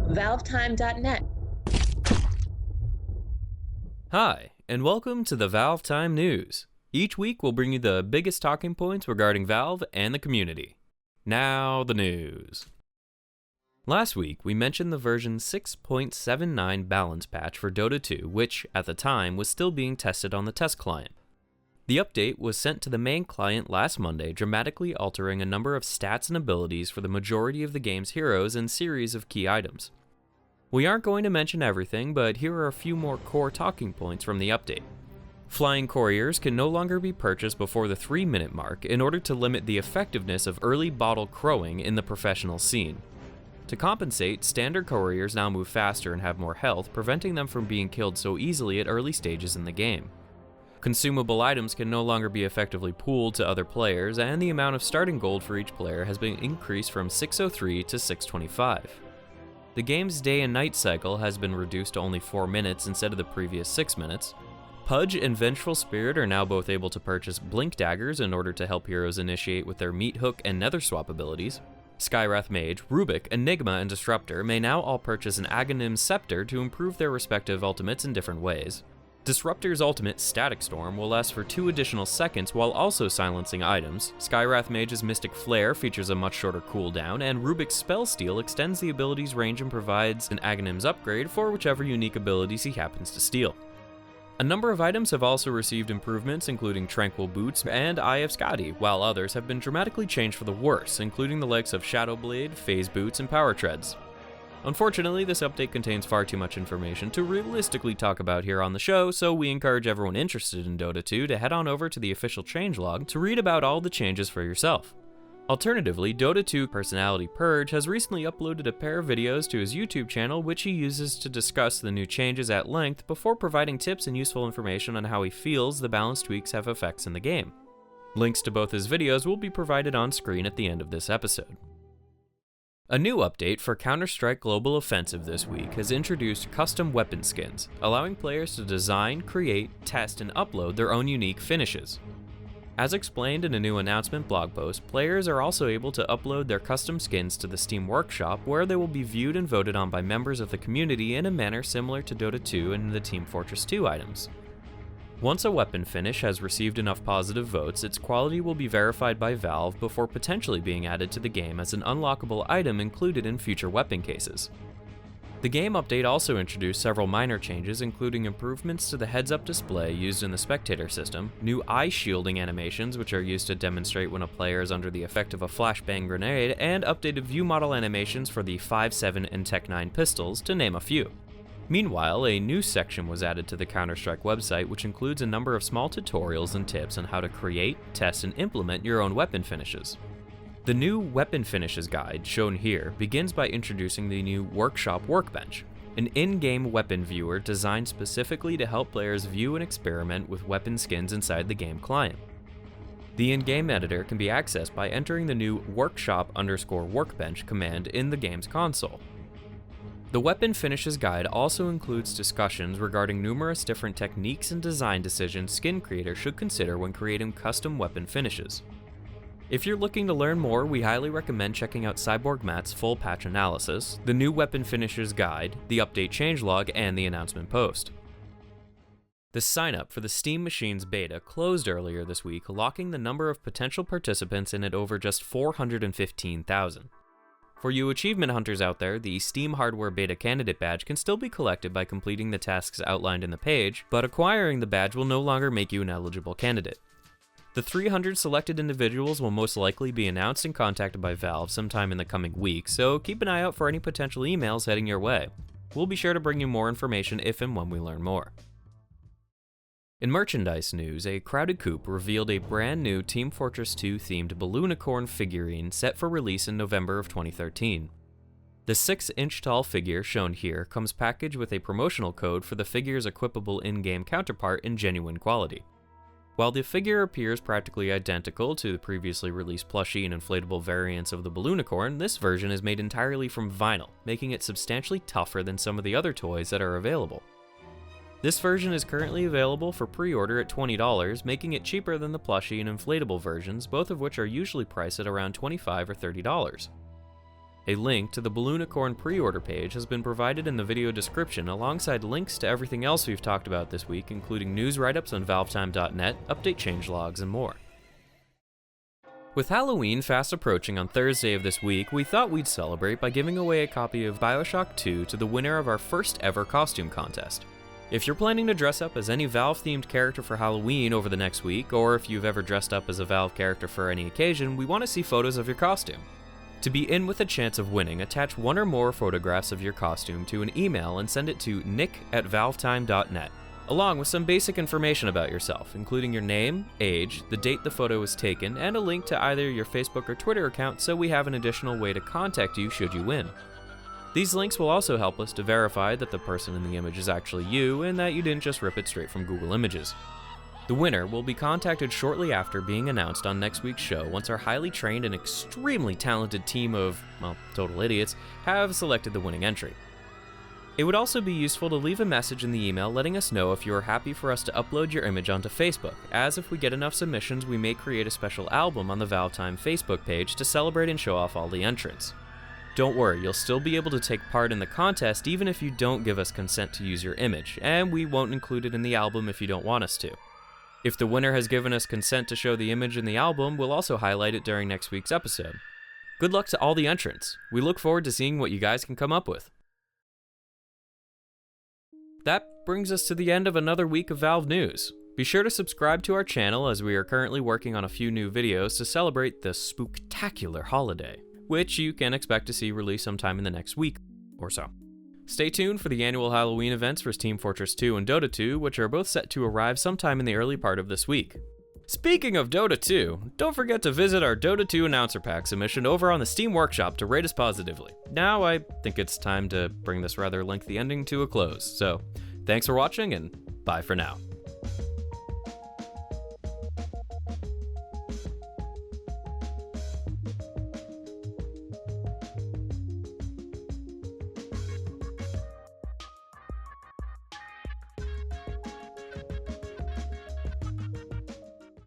ValveTime.net. Hi, and welcome to the ValveTime News. Each week we'll bring you the biggest talking points regarding Valve and the community. Now the news. Last week we mentioned the version 6.79 balance patch for Dota 2, which, at the time, was still being tested on the test client. The update was sent to the main client last Monday, dramatically altering a number of stats and abilities for the majority of the game's heroes and series of key items. We aren't going to mention everything, but here are a few more core talking points from the update. Flying couriers can no longer be purchased before the 3-minute mark in order to limit the effectiveness of early bottle crowing in the professional scene. To compensate, standard couriers now move faster and have more health, preventing them from being killed so easily at early stages in the game. Consumable items can no longer be effectively pooled to other players, and the amount of starting gold for each player has been increased from 603 to 625. The game's day and night cycle has been reduced to only 4 minutes instead of the previous 6 minutes. Pudge and Vengeful Spirit are now both able to purchase Blink Daggers in order to help heroes initiate with their Meat Hook and Nether Swap abilities. Skywrath Mage, Rubik, Enigma, and Disruptor may now all purchase an Aghanim Scepter to improve their respective ultimates in different ways. Disruptor's ultimate, Static Storm, will last for 2 additional seconds while also silencing items. Skywrath Mage's Mystic Flare features a much shorter cooldown, and Rubik's Spell Steal extends the ability's range and provides an Aghanim's upgrade for whichever unique abilities he happens to steal. A number of items have also received improvements, including Tranquil Boots and Eye of Skadi, while others have been dramatically changed for the worse, including the likes of Shadow Blade, Phase Boots, and Power Treads. Unfortunately, this update contains far too much information to realistically talk about here on the show, so we encourage everyone interested in Dota 2 to head on over to the official changelog to read about all the changes for yourself. Alternatively, Dota 2 personality Purge has recently uploaded a pair of videos to his YouTube channel which he uses to discuss the new changes at length before providing tips and useful information on how he feels the balance tweaks have effects in the game. Links to both his videos will be provided on screen at the end of this episode. A new update for Counter-Strike Global Offensive this week has introduced custom weapon skins, allowing players to design, create, test, and upload their own unique finishes. As explained in a new announcement blog post, players are also able to upload their custom skins to the Steam Workshop, where they will be viewed and voted on by members of the community in a manner similar to Dota 2 and the Team Fortress 2 items. Once a weapon finish has received enough positive votes, its quality will be verified by Valve before potentially being added to the game as an unlockable item included in future weapon cases. The game update also introduced several minor changes, including improvements to the heads-up display used in the spectator system, new eye shielding animations which are used to demonstrate when a player is under the effect of a flashbang grenade, and updated view model animations for the 5.7 and Tech 9 pistols, to name a few. Meanwhile, a new section was added to the Counter-Strike website which includes a number of small tutorials and tips on how to create, test, and implement your own weapon finishes. The new Weapon Finishes guide, shown here, begins by introducing the new Workshop Workbench, an in-game weapon viewer designed specifically to help players view and experiment with weapon skins inside the game client. The in-game editor can be accessed by entering the new Workshop_Workbench command in the game's console. The Weapon Finishes guide also includes discussions regarding numerous different techniques and design decisions skin creators should consider when creating custom weapon finishes. If you're looking to learn more, we highly recommend checking out Cyborg Matt's full patch analysis, the new Weapon Finishes guide, the update changelog, and the announcement post. The sign-up for the Steam Machines beta closed earlier this week, locking the number of potential participants in at over just 415,000. For you achievement hunters out there, the Steam Hardware Beta Candidate badge can still be collected by completing the tasks outlined in the page, but acquiring the badge will no longer make you an eligible candidate. The 300 selected individuals will most likely be announced and contacted by Valve sometime in the coming weeks, so keep an eye out for any potential emails heading your way. We'll be sure to bring you more information if and when we learn more. In merchandise news, a crowded Coop revealed a brand new Team Fortress 2 themed Balloonicorn figurine set for release in November of 2013. The 6-inch tall figure shown here comes packaged with a promotional code for the figure's equipable in-game counterpart in genuine quality. While the figure appears practically identical to the previously released plushie and inflatable variants of the Balloonicorn, this version is made entirely from vinyl, making it substantially tougher than some of the other toys that are available. This version is currently available for pre-order at $20, making it cheaper than the plushie and inflatable versions, both of which are usually priced at around $25 or $30. A link to the Balloonicorn pre-order page has been provided in the video description alongside links to everything else we've talked about this week, including news write-ups on ValveTime.net, update changelogs, and more. With Halloween fast approaching on Thursday of this week, we thought we'd celebrate by giving away a copy of Bioshock 2 to the winner of our first ever costume contest. If you're planning to dress up as any Valve-themed character for Halloween over the next week, or if you've ever dressed up as a Valve character for any occasion, we want to see photos of your costume. To be in with a chance of winning, attach one or more photographs of your costume to an email and send it to nick@valvetime.net, along with some basic information about yourself, including your name, age, the date the photo was taken, and a link to either your Facebook or Twitter account so we have an additional way to contact you should you win. These links will also help us to verify that the person in the image is actually you and that you didn't just rip it straight from Google Images. The winner will be contacted shortly after being announced on next week's show once our highly trained and extremely talented team of, total idiots have selected the winning entry. It would also be useful to leave a message in the email letting us know if you are happy for us to upload your image onto Facebook, as if we get enough submissions we may create a special album on the ValveTime Facebook page to celebrate and show off all the entrants. Don't worry, you'll still be able to take part in the contest even if you don't give us consent to use your image, and we won't include it in the album if you don't want us to. If the winner has given us consent to show the image in the album, we'll also highlight it during next week's episode. Good luck to all the entrants. We look forward to seeing what you guys can come up with. That brings us to the end of another week of Valve news. Be sure to subscribe to our channel as we are currently working on a few new videos to celebrate the spooktacular holiday, which you can expect to see released sometime in the next week or so. Stay tuned for the annual Halloween events for Team Fortress 2 and Dota 2, which are both set to arrive sometime in the early part of this week. Speaking of Dota 2, don't forget to visit our Dota 2 Announcer Pack submission over on the Steam Workshop to rate us positively. Now I think it's time to bring this rather lengthy ending to a close, so thanks for watching and bye for now.